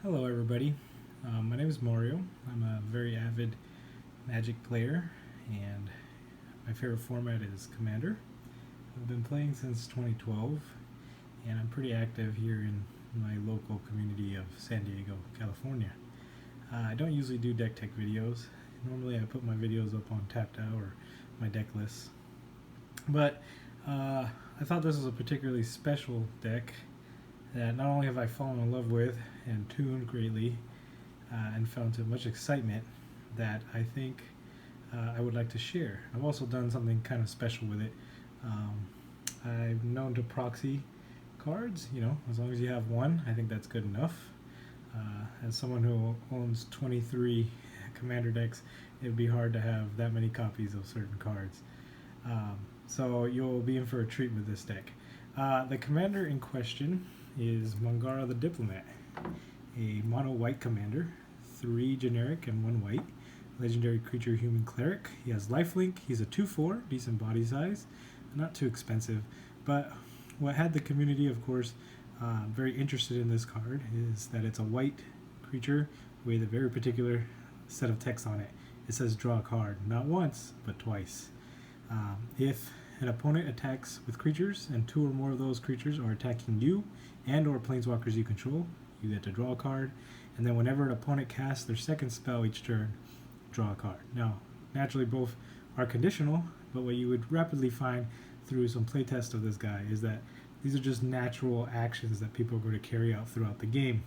Hello everybody, my name is Mario. I'm a very avid Magic player and my favorite format is Commander. I've been playing since 2012 and I'm pretty active here in my local community of San Diego, California. I don't usually do Decktech videos. Normally I put my videos up on Tapped Out or my deck lists. But I thought this was a particularly special deck that not only have I fallen in love with and tuned greatly and found to much excitement that I think I would like to share. I've also done something kind of special with it. I've known to proxy cards, as long as you have one, I think that's good enough. As someone who owns 23 commander decks, it would be hard to have that many copies of certain cards. So you'll be in for a treat with this deck. The commander in question is Mangara the Diplomat, a mono white commander, 3 generic and 1 white, legendary creature human cleric. He has lifelink, he's a 2/4, decent body size, not too expensive, but what had the community, of course, very interested in this card is that it's a white creature with a very particular set of text on it. It says draw a card, not once, but twice. If an opponent attacks with creatures and 2 or more of those creatures are attacking you and or planeswalkers you control, you get to draw a card, and then whenever an opponent casts their second spell each turn, draw a card. Now, naturally both are conditional, but what you would rapidly find through some playtest of this guy is that these are just natural actions that people are going to carry out throughout the game.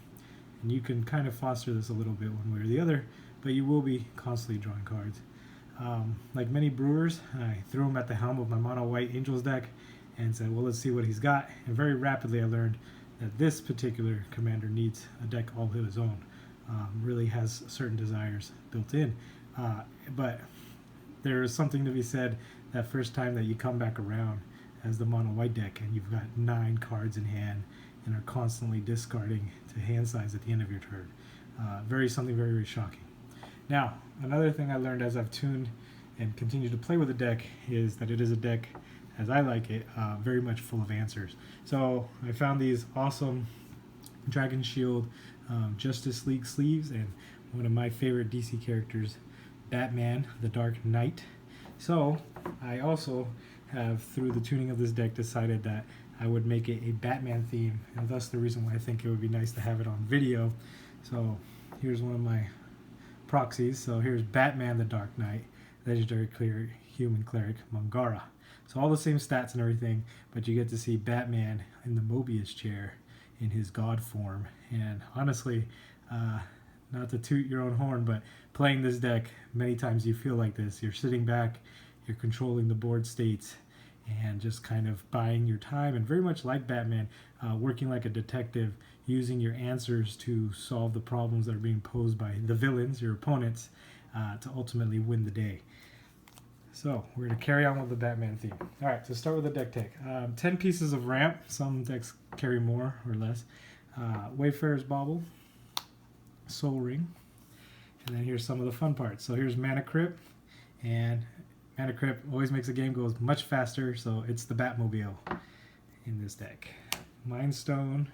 And you can kind of foster this a little bit one way or the other, but you will be constantly drawing cards. Like many brewers, I threw him at the helm of my mono white Angels deck and said, well, let's see what he's got. And very rapidly I learned that this particular commander needs a deck all of his own. Really has certain desires built in. But there is something to be said that first time that you come back around as the mono white deck and you've got 9 cards in hand and are constantly discarding to hand size at the end of your turn. Something very, very shocking. Now, another thing I learned as I've tuned and continue to play with the deck is that it is a deck, as I like it, very much full of answers. So I found these awesome Dragon Shield Justice League sleeves and one of my favorite DC characters, Batman, the Dark Knight. So I also have, through the tuning of this deck, decided that I would make it a Batman theme, and thus the reason why I think it would be nice to have it on video. So here's one of my proxies. So here's Batman the Dark Knight, legendary human cleric Mangara. So all the same stats and everything, but you get to see Batman in the Mobius chair in his god form. And honestly, not to toot your own horn, but playing this deck, many times you feel like this. You're sitting back, you're controlling the board states, and just kind of buying your time, and very much like Batman, working like a detective, using your answers to solve the problems that are being posed by the villains, your opponents, to ultimately win the day. So we're going to carry on with the Batman theme. All right, so start with the deck tech. 10 pieces of ramp. Some decks carry more or less. Wayfarer's Bauble, Soul Ring, and then here's some of the fun parts. So here's Mana Crypt, and Mana Crypt always makes the game go much faster, so it's the Batmobile in this deck. Mind Stone,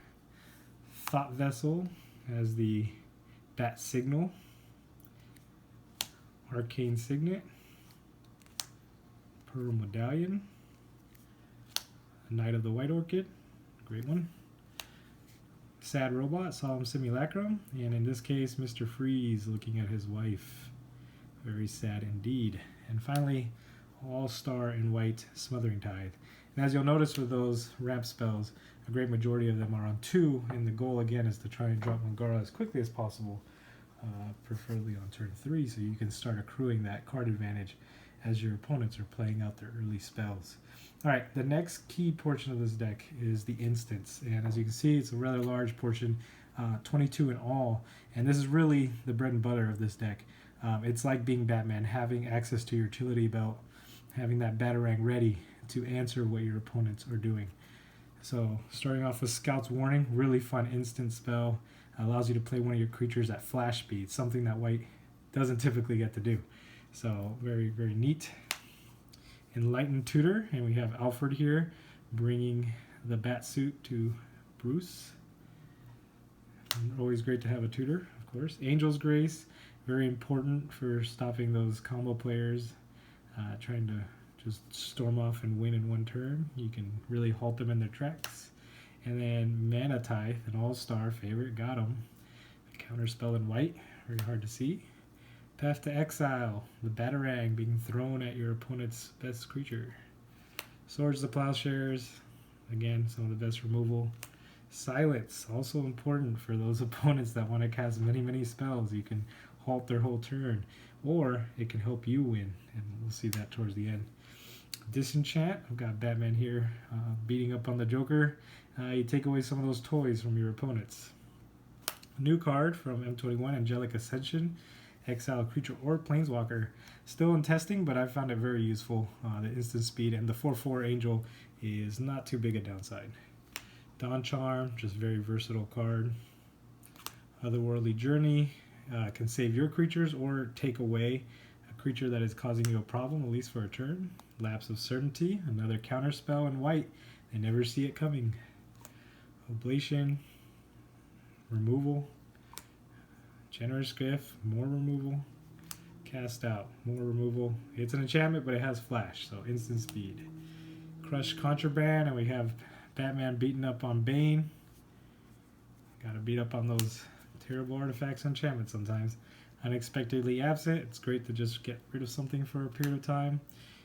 Thought Vessel as the Bat Signal, Arcane Signet, Pearl Medallion, Knight of the White Orchid, great one, Sad Robot, Solemn Simulacrum, and in this case, Mr. Freeze looking at his wife. Very sad indeed. And finally, All-Star in White, Smothering Tithe. And as you'll notice with those ramp spells, a great majority of them are on 2, and the goal again is to try and drop Mangara as quickly as possible, preferably on turn 3, so you can start accruing that card advantage as your opponents are playing out their early spells. Alright, the next key portion of this deck is the instants, and as you can see, it's a rather large portion, 22 in all, and this is really the bread and butter of this deck. It's like being Batman, having access to your utility belt, having that Batarang ready to answer what your opponents are doing. So starting off with Scout's Warning, really fun instant spell, allows you to play one of your creatures at flash speed, something that white doesn't typically get to do. So very, very neat. Enlightened Tutor, and we have Alfred here bringing the bat suit to Bruce. Always great to have a tutor, of course. Angel's Grace, very important for stopping those combo players trying to just storm off and win in one turn. You can really halt them in their tracks. And then Mana Tithe, an all-star favorite, got him. A counter spell in white, very hard to see. Path to Exile, the Batarang being thrown at your opponent's best creature. Swords to Plowshares, again, some of the best removal. Silence, also important for those opponents that want to cast many spells. You can halt their whole turn, or it can help you win, and we'll see that towards the end. Disenchant, I've got Batman here beating up on the Joker. You take away some of those toys from your opponents. A new card from M21, Angelic Ascension. Exile creature or planeswalker. Still in testing, but I found it very useful. The instant speed and the 4/4 Angel is not too big a downside. Dawn Charm, just very versatile card. Otherworldly Journey can save your creatures or take away a creature that is causing you a problem, at least for a turn. Lapse of Certainty, another counter spell in white. They never see it coming. Oblation, removal. Generous Gift, more removal. Cast Out, more removal. It's an enchantment, but it has flash, so instant speed. Crush Contraband, and we have Batman beating up on Bane. Gotta beat up on those terrible artifacts and enchantments sometimes. Unexpectedly Absent, it's great to just get rid of something for a period of time.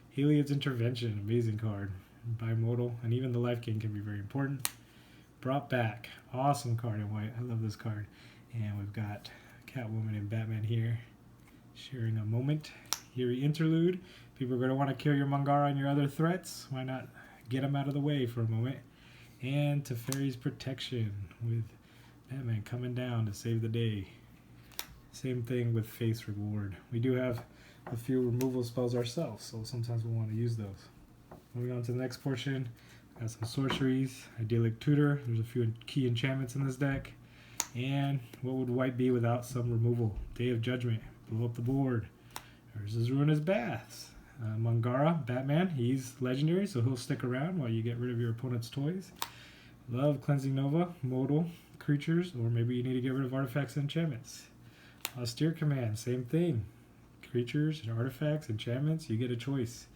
Heliod's Intervention, amazing card. Bimodal, and even the life gain can be very important. Brought Back, awesome card in white. I love this card. And we've got Catwoman and Batman here sharing a moment. Eerie Interlude. People are going to want to kill your Mangara and your other threats. Why not get them out of the way for a moment? And Teferi's Protection with Batman coming down to save the day. Same thing with Face Reward. We do have a few removal spells ourselves, so sometimes we'll want to use those. Moving on to the next portion, got some sorceries, Idyllic Tutor. There's a few key enchantments in this deck. And what would white be without some removal? Day of Judgment, blow up the board. There's Ruinous Baths. Mangara, Batman, he's legendary, so he'll stick around while you get rid of your opponent's toys. Love Cleansing Nova, modal creatures, or maybe you need to get rid of artifacts and enchantments. Austere Command, same thing. Creatures and artifacts, enchantments, you get a choice.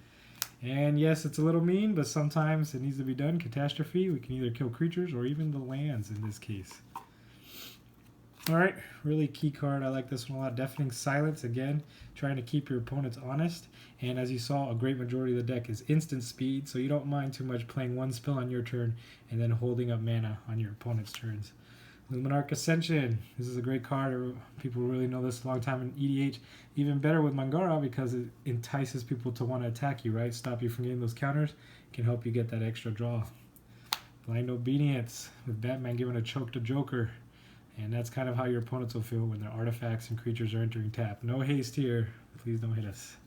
And yes, it's a little mean, but sometimes it needs to be done. Catastrophe, we can either kill creatures or even the lands in this case. Alright, really key card. I like this one a lot. Deafening Silence, again, trying to keep your opponents honest. And as you saw, a great majority of the deck is instant speed, so you don't mind too much playing one spell on your turn and then holding up mana on your opponent's turns. Luminarch Ascension, this is a great card. People really know this a long time in EDH. Even better with Mangara because it entices people to want to attack you, right? Stop you from getting those counters. Can help you get that extra draw. Blind Obedience, with Batman giving a choke to Joker. And that's kind of how your opponents will feel when their artifacts and creatures are entering tap. No haste here. Please don't hit us.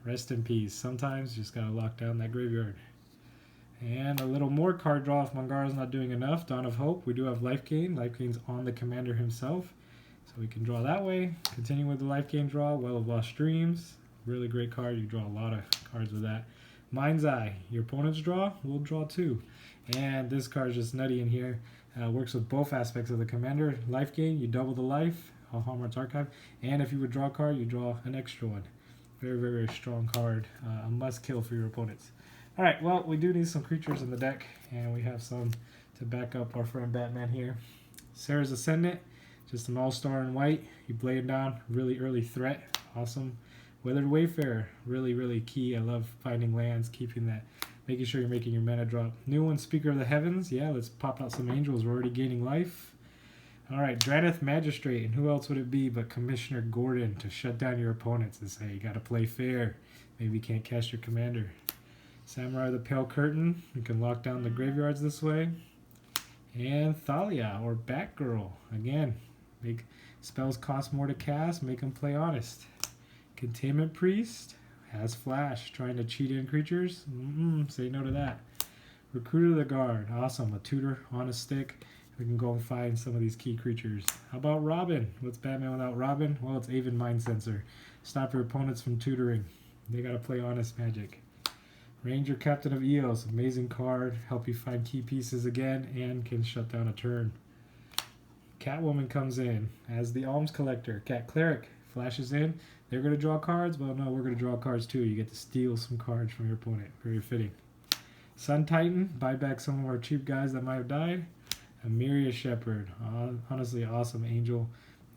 Rest in peace. Sometimes you just got to lock down that graveyard. And a little more card draw if Mangara's not doing enough. Dawn of Hope. We do have life gain. Life gain's on the commander himself. So we can draw that way. Continue with the life gain draw. Well of Lost Dreams. Really great card. You draw a lot of cards with that. Mind's Eye. Your opponent's draw. We'll draw too. And this card's just nutty in here. Works with both aspects of the commander. Life gain, you double the life. Hallmark's Archive. And if you would draw a card, you draw an extra one. Very strong card. A must kill for your opponents. Alright, well, we do need some creatures in the deck. And we have some to back up our friend Batman here. Sarah's Ascendant. Just an all-star in white. You blade him down. Really early threat. Awesome. Weathered Wayfarer. Really key. I love finding lands. Keeping that. Making sure you're making your mana drop. New one, Speaker of the Heavens. Yeah, let's pop out some angels. We're already gaining life. Alright, Draneth Magistrate. And who else would it be but Commissioner Gordon to shut down your opponents and say, you got to play fair. Maybe you can't cast your commander. Samurai of the Pale Curtain. You can lock down the graveyards this way. And Thalia, or Batgirl. Again, make spells cost more to cast. Make them play honest. Containment Priest. Has flash, trying to cheat in creatures. Say no to that. Recruiter of the Guard, awesome. A tutor on a stick. We can go and find some of these key creatures. How about Robin? What's Batman without Robin? Well, it's Aven Mind Sensor. Stop your opponents from tutoring. They gotta play honest magic. Ranger Captain of Eos, amazing card. Help you find key pieces again and can shut down a turn. Catwoman comes in as the alms collector. Cat Cleric flashes in. They're going to draw cards. Well, no, we're going to draw cards too. You get to steal some cards from your opponent. Very fitting. Sun Titan, buy back some of our cheap guys that might have died. Emiria Shepherd, honestly awesome angel.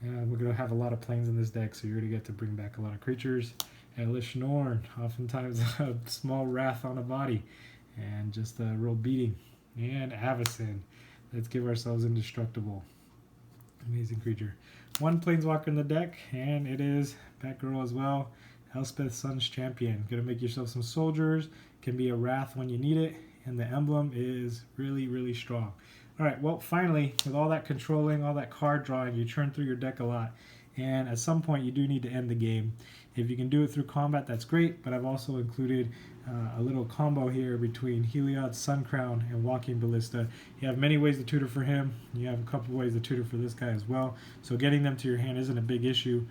We're going to have a lot of planes in this deck, so you're going to get to bring back a lot of creatures. Elish Norn, oftentimes a small wrath on a body, and just a real beating. And Avacyn, let's give ourselves indestructible. Amazing creature. One planeswalker in the deck, and it is Batgirl as well. Elspeth Sun's Champion. Gonna make yourself some soldiers. Can be a wrath when you need it, and the emblem is really, really strong. Alright, well, finally, with all that controlling, all that card drawing, you churn through your deck a lot, and at some point you do need to end the game. If you can do it through combat, that's great, but I've also included a little combo here between Heliod's Sun Crown and Walking Ballista. You have many ways to tutor for him. You have a couple ways to tutor for this guy as well. So getting them to your hand isn't a big issue.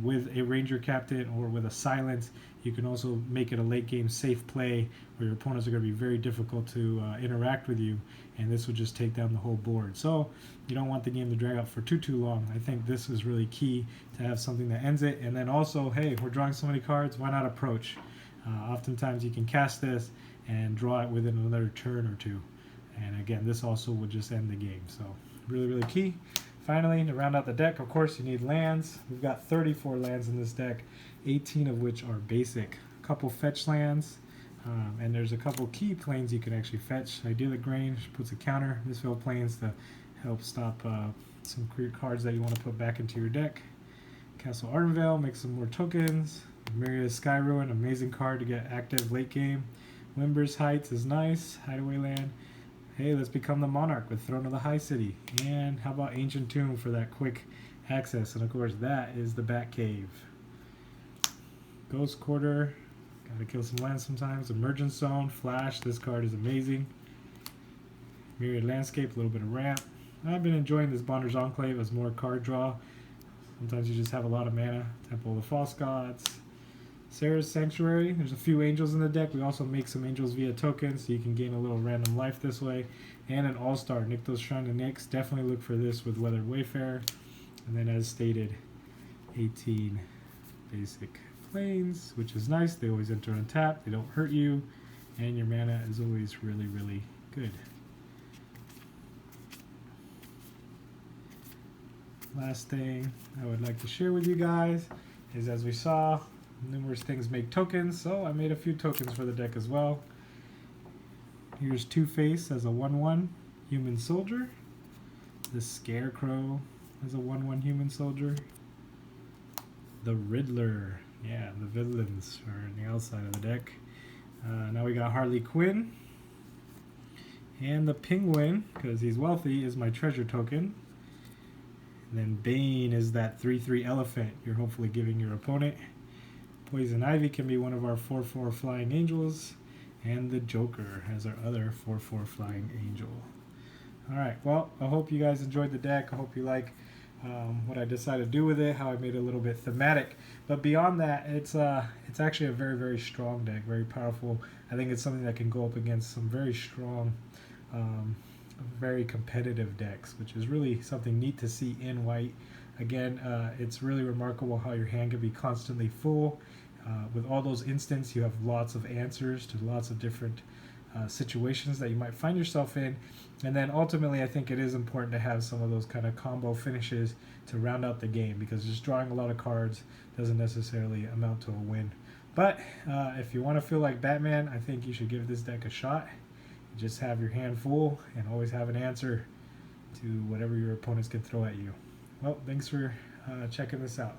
With a Ranger Captain or with a Silence, you can also make it a late game safe play where your opponents are going to be very difficult to interact with you, and this will just take down the whole board. So you don't want the game to drag out for too long. I think this is really key to have something that ends it. And then also, hey, we're drawing so many cards, why not approach? Oftentimes you can cast this and draw it within another turn or two. And again, this also will just end the game. So really, really key. Finally, to round out the deck, of course, you need lands. We've got 34 lands in this deck, 18 of which are basic. A couple fetch lands, and there's a couple key planes you can actually fetch. Idyllic Grange puts a counter. Misfield Plains to help stop some cards that you want to put back into your deck. Castle Ardenvale makes some more tokens. Myriad Sky Ruin, amazing card to get active late game. Limber's Heights is nice, hideaway land. Hey, let's become the Monarch with Throne of the High City. And how about Ancient Tomb for that quick access? And of course, that is the Batcave. Ghost Quarter, gotta kill some lands sometimes. Emergence Zone, Flash, this card is amazing. Myriad Landscape, a little bit of ramp. I've been enjoying this Bonder's Enclave as more card draw. Sometimes you just have a lot of mana. Temple of the False Gods. Sarah's Sanctuary, there's a few angels in the deck. We also make some angels via tokens, so you can gain a little random life this way. And an All-Star, Nykthos Shrine to Nyx. Definitely look for this with Weathered Wayfarer. And then as stated, 18 basic planes, which is nice. They always enter untapped, they don't hurt you, and your mana is always really, really good. Last thing I would like to share with you guys is, as we saw, numerous things make tokens, so I made a few tokens for the deck as well. Here's Two-Face as a 1/1 human soldier. The Scarecrow as a 1/1 human soldier. The Riddler, yeah, the villains are on the outside of the deck. Now we got Harley Quinn. And the Penguin, because he's wealthy, is my treasure token. And then Bane is that 3/3 elephant you're hopefully giving your opponent. Poison Ivy can be one of our 4/4 flying angels, and the Joker has our other 4/4 flying angel. Alright, well, I hope you guys enjoyed the deck. I hope you like what I decided to do with it, how I made it a little bit thematic. But beyond that, it's actually a very, very strong deck, very powerful. I think it's something that can go up against some very strong, very competitive decks, which is really something neat to see in white. Again, it's really remarkable how your hand can be constantly full. With all those instants, you have lots of answers to lots of different situations that you might find yourself in. And then ultimately, I think it is important to have some of those kind of combo finishes to round out the game, because just drawing a lot of cards doesn't necessarily amount to a win. But if you want to feel like Batman, I think you should give this deck a shot. Just have your hand full and always have an answer to whatever your opponents can throw at you. Well, thanks for checking this out.